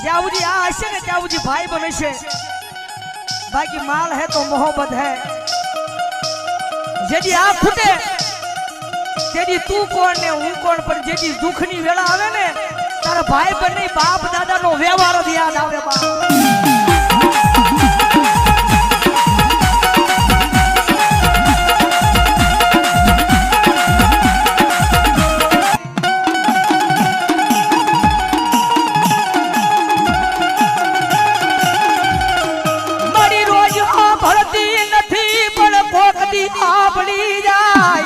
जाऊजी आशे ने जाऊजी भाई बने से बाकी माल है तो मोहब्बत है जेडी आ फूटे जेडी तू कोण ने हूं कोण पर जेडी दुखनी वेला आवे ने तारा भाई बने बाप दादा नो व्यवहार याद आवे बा आपड़ी जाय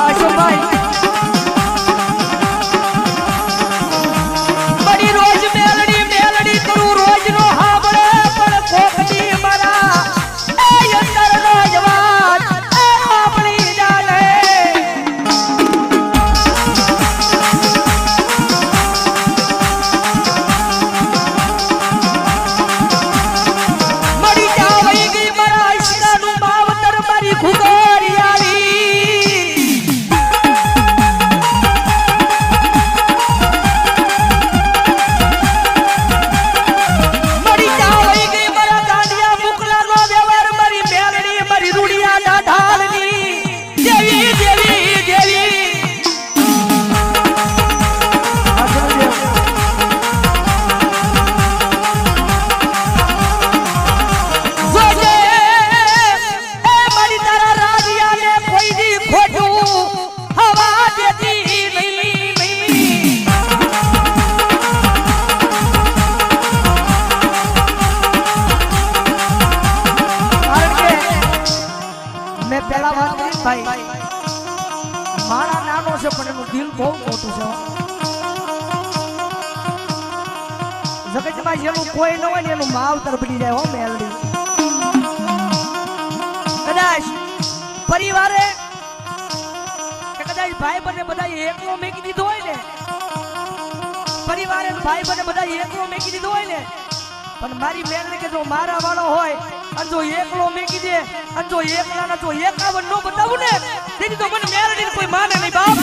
आशो भाई बड़ी रोज मेलड़ी करू रोज नो हाबड़े पर कोकती मरा ए अंदर नो जवान ए आपड़ी जाले मरी जावई गई भाई मारा नानो से पण नु दिल बहुत मोटू છે જગતમાં જેનું કોઈ ન હોય ને એનું માવતર બની જાય હો મેલડી કદાચ પરિવારે કે કદાચ ભાઈ બને બધા એકલો મેકી દીધો હોય ને પરિવારે ભાઈ બને બધા એકલો મેકી દીધો હોય ને પણ મારી મેલડી કે જો મારા વાળો હોય અને જો એકલો મેકી દે અને જો એકલા ના જો 51 નો બતાવું ને તેથી તો મને મેલડી કોઈ માને નહીં બાપ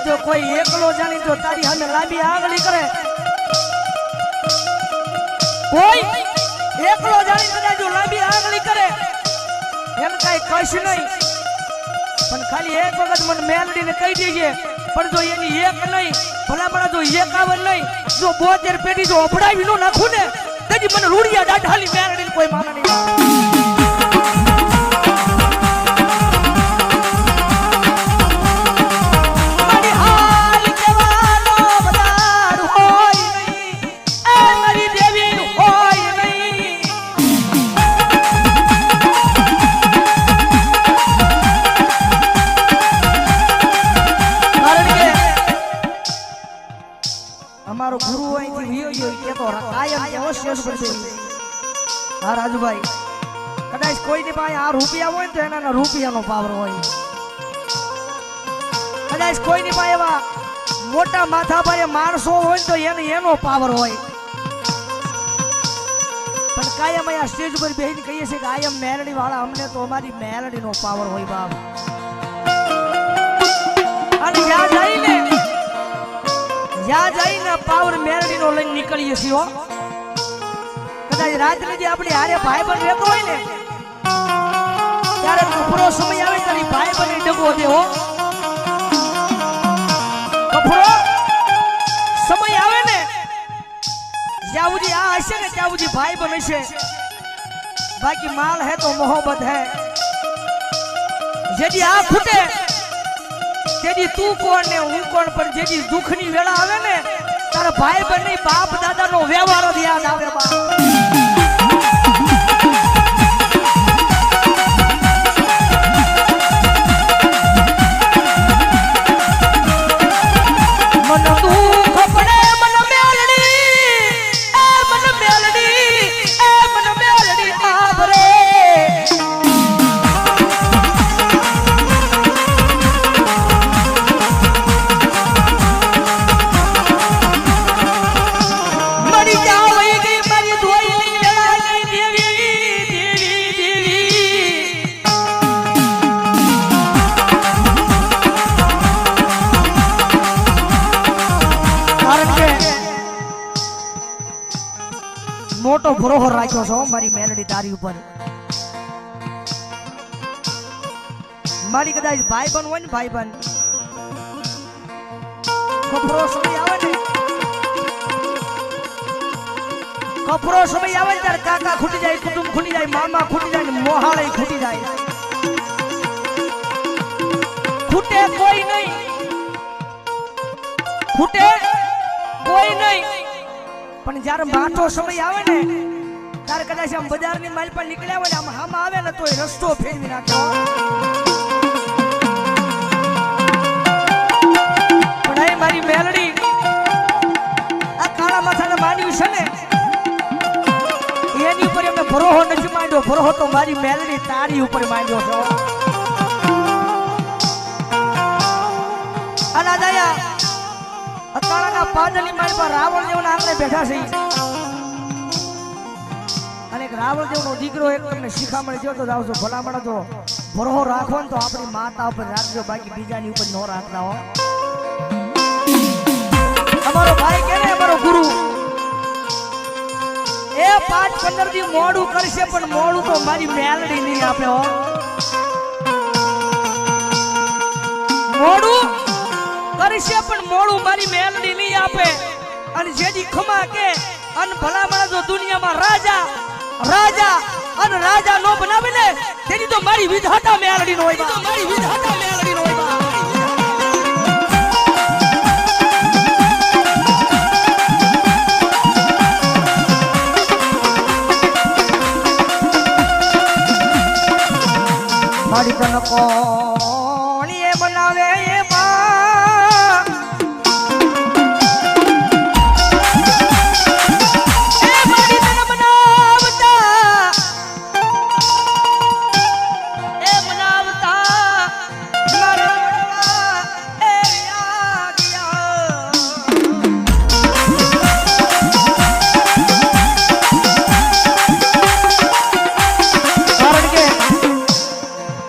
जो कोई एकलो जानी जो तारी हमें लांबी आंगली करे कोई एकलो जानी कदा जो लांबी आंगली करे एम काई कश नहीं पण खाली एक वखत मन मेलडी ने कही दीजिए पर जो एनी एक नहीं भला भला जो 51 नहीं जो 72 पेटी जो अपड़ावी नो नाखू ने तेजी मन रूड़िया डाढाली मेलडी ने कोई माना नहीं हमारो गुरु आई थी वियो यो के तो कायम के अवश्य बदे हां राजू भाई कदाच कोई ने पाए आ रुपया होय तो एना ना रुपया नो पावर होय कदाच कोई ने पाए वा मोटा माथा पर माणसो होय तो एने एनो पावर होय पण कायम आ स्टेज पर बेहीन कहिए छे कि कायम मेलडी वाला हमने तो हमारी मेलडी नो पावर होय बाप अने या जाईने या जाईने पावर मेलडी नो लઈને નીકળીએ છીએ હો કદાચ રાત્રે જે આપણે હારે ભાઈ બન રહેતો હોય ને ત્યારે કપરો સમય આવે ત્યારે ભાઈ બને ડગો દે હો કપરો સમય આવે ને જાવુજી આ હશે ને જાવુજી ભાઈ બને છે બાકી માલ है तो मोहब्बत है જેડી આ ફૂટે જેડી તું કોણ ને હું કોણ પર જેડી દુખની વેળા આવે ને તારા ભાઈ બને બાપ દાદા નો વ્યવહાર યાદ આવે બા મોટો ભરોસો રાખ્યો છો મારી મેલડી તારી ઉપર. મારી કદાચ ભાઈબંધ હોય ને ભાઈબંધ કપરો સમય આવે ને ત્યારે કાકા ખૂટી જાય, કુટુંબ ખૂટી જાય, મામા ખૂટી જાય ને મોહાળે ખૂટી જાય. ખૂટે કોઈ નહીં, ખૂટે કોઈ નહીં. પણ જ્યારે માઠો સમય આવે ને ત્યારે કદાચ આમ બજારની માલ પર નીકળ્યા હોય આમ હામ આવે ને તો એ રસ્તો ફેરવી નાખ્યો. પણ એ મારી મેલડી આ કાળા માથાના માનવી છે ને એની ઉપર એમને ભરોસો નથી માંડ્યો. ભરોસો તો મારી મેલડી તારી ઉપર માંડ્યો છો. આના દયા અકાળાના પાદરની મારી પર રાવણ દેવના આંગણે બેઠા છે અને એક રાવણ દેવનો દીકરો એક તમને શિખામણ થયો તો જાવ છો ભલામણ તો ભરોસો રાખો ને તો આપણી માતા ઉપર રાખજો, બાકી બીજાની ઉપર ન રાખતા હો. અમારો ભાઈ કે ને અમારો ગુરુ એ 5-15 દી મોડું કરશે પણ મોડું તો મારી મેલડી નહીં આપે હો. મોડું કરશે પણ મોડું મારી મેલડી નહીં આપે. અને જેથી ખમા કે અન ભલામણ જો દુનિયામાં રાજા રાજા અને રાજા નો બનાવે ને તેની તો મારી વિધાતા મેલડી નો હોય. મારી વિધાતા મેલડી નો હોય. મારી તન કોણ એ બનાવે એ માં એ મારી તન બનાવતા એ બનાવતા મારા વડવા એ યાદ કારણ કે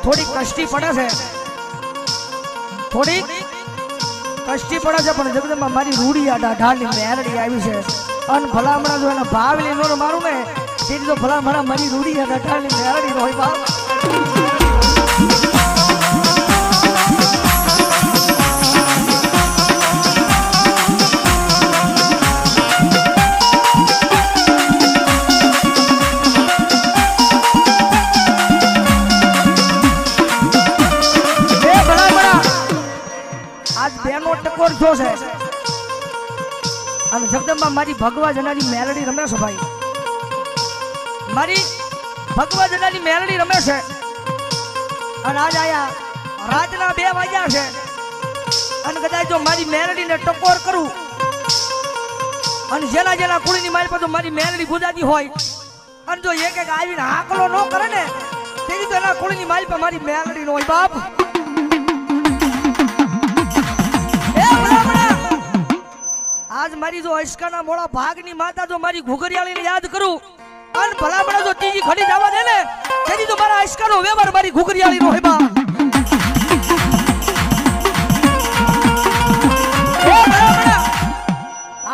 થોડી કષ્ટી પડે છે, થોડી કષ્ટી પડે છે પણ જગદંબા મારી રૂડિયા ઢાઢાની મેલડી આવી છે. અન ભલામણા જો એના ભાવ લઈને મારું ને તેથી તો ભલામણા મારી રૂડિયા ઢાઢાની મેલડી હોય બાપ. ટકોર જો છે અને જગદંબા મારી ભગવા જનાની મેલડી રમે છે ભાઈ. મારી ભગવા જનાની મેલડી રમે છે અને આજ આયા રાતના 2 વાગ્યા છે અને કદાચ જો મારી મેલડીને ટકોર કરું અને જેના જેના કુળીની મારી પર મારી મેલડી ગુજાતી હોય અને જો એક એક આવીને હાકલો ન કરે ને તેથી તો એના કુળીની મારી પર મારી મેલડી નો હોય બાપ. આજ મારી જો અશકાના મોળા ભાગની માતા જો મારી ઘુઘરિયાળીને યાદ કરું અને ભલામણા જો ત્રીજી ઘડી જવા દે ને તેથી તો મારા અશકાનો વ્યવહાર મારી ઘુઘરિયાળીનો હોય બા.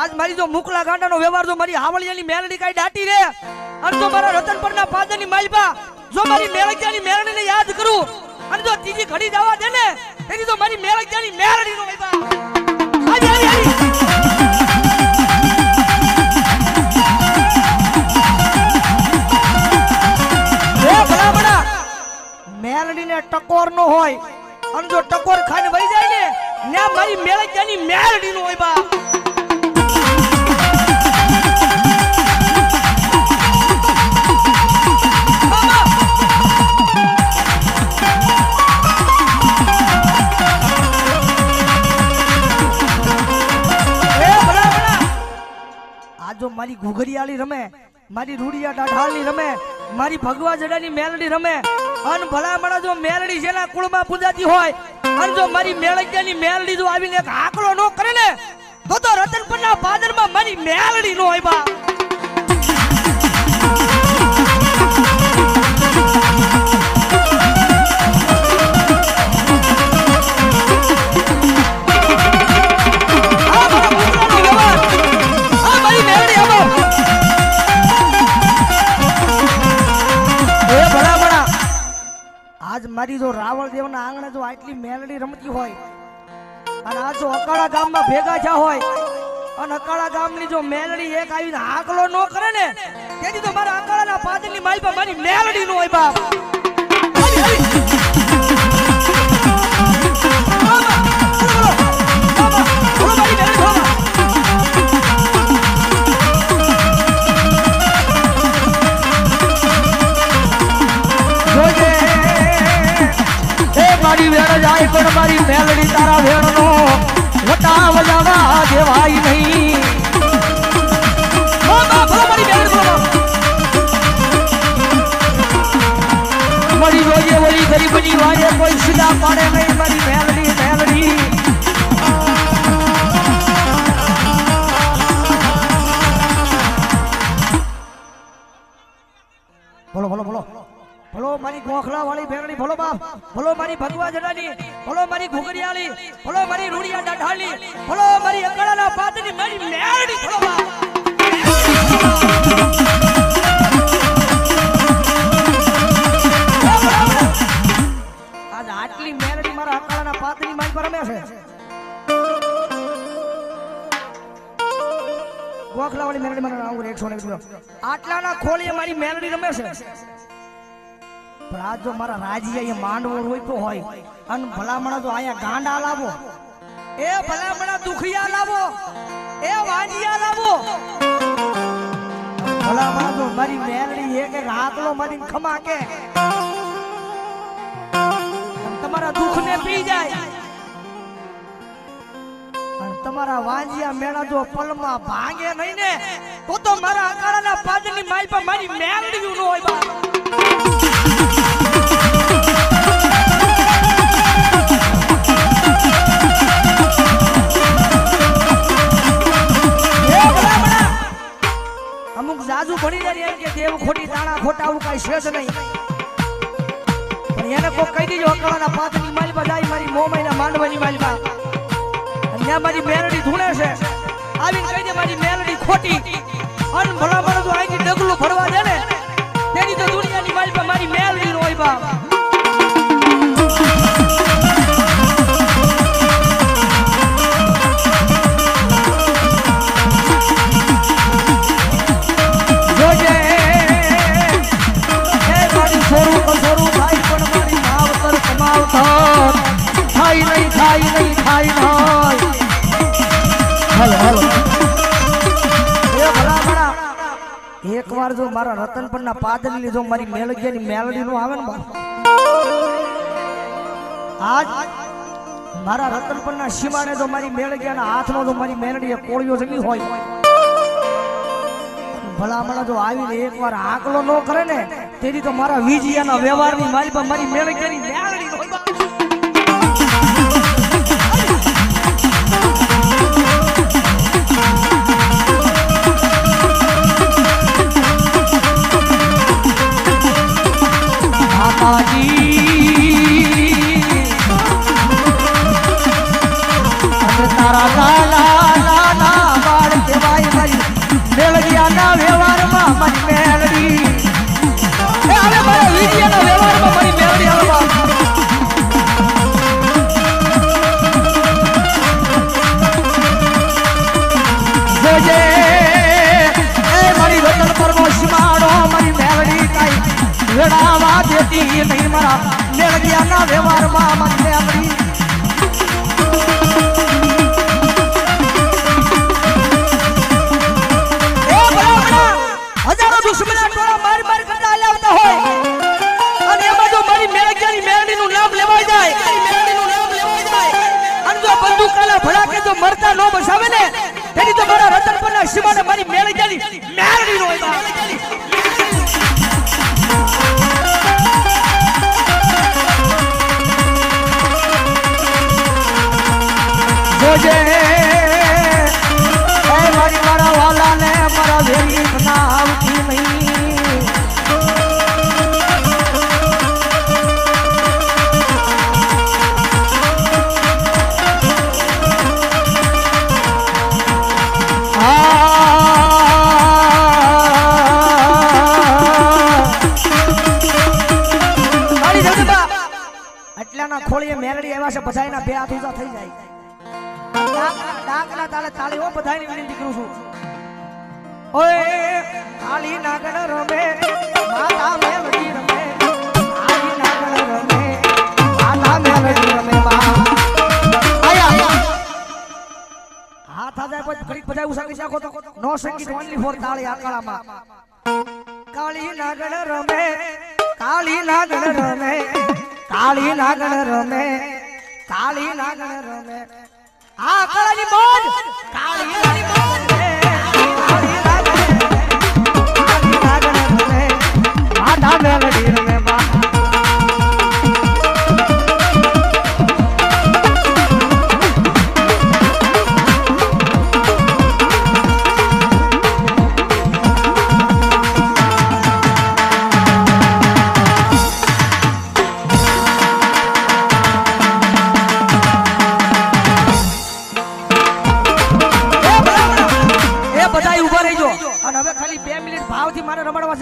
આજ મારી જો મુકલા ગાંડાનો વ્યવહાર જો મારી હાવળિયાની મેલડી કાઈ દાટી રે અને જો મારા રતનપરના પાદરની માલબા જો મારી મેલડિયાની મેલડીને યાદ કરું અને જો ત્રીજી ઘડી જવા દે ને તેથી તો મારી મેલડિયાની મેલડીનો હોય બા. આજી આજી આજી મેલડીને ટકોર નો હોય અને જો ટકોર ખાઈને વહી જાય ને ત્યાં મારી મેલડીની મેલડી નો હોય બા. આ જો મારી ઘુઘરિયાળી રમે, મારી રૂડિયા ડાઢાળની રમે, મારી ભગવા જડાની મેલડી રમે અન ભલામણા જો મેલડી જેના કુળમાં પૂજાતી હોય અને જો મારી મેલડીની મેલડી જો આવીને એક આકડો નો કરે ને તો રતનપરના પાદરમાં મારી મેલડી નો હોય બા. આટલી મેલડી રમતી હોય અને આ જો અકાળા ગામમાં ભેગા થયા હોય અને અકાળા ગામની જો મેલડી એક આવીને આકલો ન કરે ને તેથી તો મારા અકાળાના પાદરની માલ પર મારી મેલડી નો હોય બાપ. મારી વેણ જાય પણ મારી મેલડી તારા વેણનો વટા વજાવા દેવાય નહીં. મારી જોઈએ ઓલી ગરીબની વાજે કોઈ સીધા પાડે નહીં મારી મેલડી મેલડી. બોલો બોલો બોલો બોલો મારી ગોખલા વાળી ભેરડી, બોલો બાપ, બોલો મારી ભગવા જડાની, બોલો મારી ઘુગરિયાળી, બોલો મારી રૂડિયા દાઢાલી, બોલો મારી અકળાના પાદની મારી મેરડી, બોલો બાપ. આજ આટલી મેરડી મારા અકળાના પાદની મારી પર રમે છે. ગોખલા વાળી મેરડી મારા આવું 100 આટલાના ખોલીએ મારી મેરડી રમે છે. પણ આ જો મારા રાજીએ માંડવો રોપ્યો હોય અને ભલામણા જો આયા ગાંડા લાવો, એ ભલામણા દુખિયા લાવો, એ વાંજિયા લાવો, ભલામણા જો મારી મેરડી એક એક આકલો મારી ખમા કે તમારા દુખ ને પી જાય અને તમારા વાંજિયા મેળા જો પલમાં ભાંગે નહીં ને તો મારા અકાળાના પાદની માલ પર મારી મેરડી નો હોય બા. અમુક જાજુ ભણી જાય એમ કે દેવ ખોટી દાણા ખોટા આવું કઈ છે જ નહીં. પણ એને કોઈ કહી દીજો અકાળાના પાદની માલ પર જાય મારી મોમાઈના માંડવાની માલ પર અને ત્યાં મારી મેરડી ધૂણે છે આવીને કહી દે મારી મેરડી ખોટી અન ભલા ભલા તો અહીંથી ડગલું ફરવા દે ને તેની તો દુનિયાની માલ પર મારી મેરડી નો હોય બાપ. એક વાર જો મારા રતનપરના પાદરની જો મારી મેલગીની મેલડી નું આવે ને આજ મારા રતનપરના સીમાને જો મારી મેલગીના હાથમાં જો મારી મેલડીએ કોળિયો જમી હોય ભલામણા જો આવીને એક વાર આકલો ન કરે ને તેથી તો મારા વીજિયાના વ્યવહારની મારી પર મારી મેલગીની મેલડી હોય. તારા લાલા લાલા બાળ કેવાય મારી મેલડિયાના વ્યવહારમાં મારી મેલડી એ હવે મારા વીડિયાના વ્યવહારમાં મારી મેલડી આવે જોજે એ મારી વતન પરનો સીમાડો મારી મેલડી કાઈ વેડાવા દેતી નહીં મારા મેલડિયાના વ્યવહારમાં મારી મેલડી. દુશ્મના ટોળા માર માર કરતા હલાવતા હોય અને એમાં જો મારી મેલગીની મેરડીનું નામ લેવાય જાય, મેરડીનું નામ લેવાય જાય અને જો બંદૂકાના ભડાકે જો મરતા ન બસાવે ને તેની તો મારા રતનપરના સીમાને મારી મેલગીની મેરડી નો હોય. જોજે એ મારી મારા વાલાને મારા વેરી ના આવતી નહીં. આટલાના ખોળીએ મેરડી હાથ ઊંચા થઈ જાય ડાકના તાલે તાળી હો બધાની વિનંતી કરું છું ઓય કાળી નાગણ રમે માતા મેલડી રમે કાળી નાગણ રમે માતા મેલડી રમે આયા હાથ આજા કોઈ ઘડીક બજાય ઉસાકી નાખો તો નો સંગીત ઓન્લી ફોર તાળી આકાળામાં કાળી નાગણ રમે કાળી નાગણ રમે કાળી નાગણ રમે કાળી નાગણ રમે આ કાળી બોલ કાળી નાગણ રમે કાળી નાગણ રમે માતા મેલડી રમે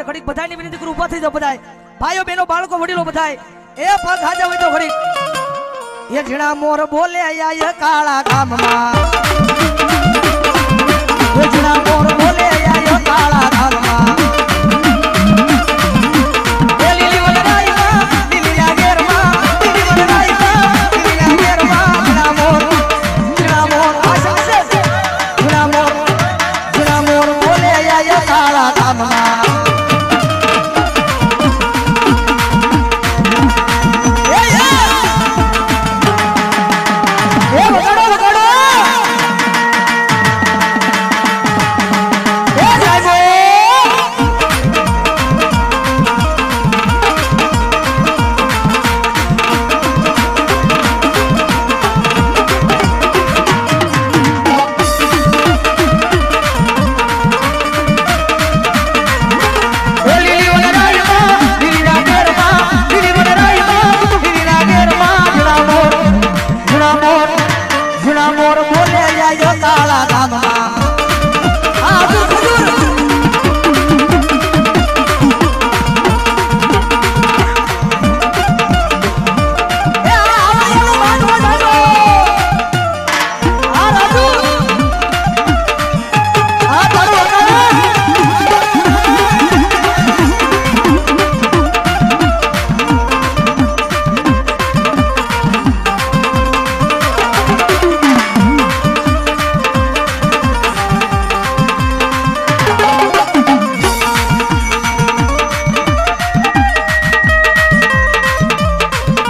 ઘડીક બધાની વિનંતી કરું ઊભા થઈ જાવ બધાય ભાઈઓ બહેનો બાળકો વડીલો બધાય એ પગ હાજા હોય તો ઘડીક એ ઝીણા મોર બોલે આયા કાળા ગામમાં એ ઝીણા મોર બોલે આયા કાળા ગામમાં એ લીલી વનરાઈમાં લીલી આગેરમાં લીલી વનરાઈમાં લીલી આગેરમાં ઝીણા મોર આશા છે ઝીણા મોર બોલે આયા કાળા ગામમાં ઝીણા મોર બોલે આયો કાળા ગામમાં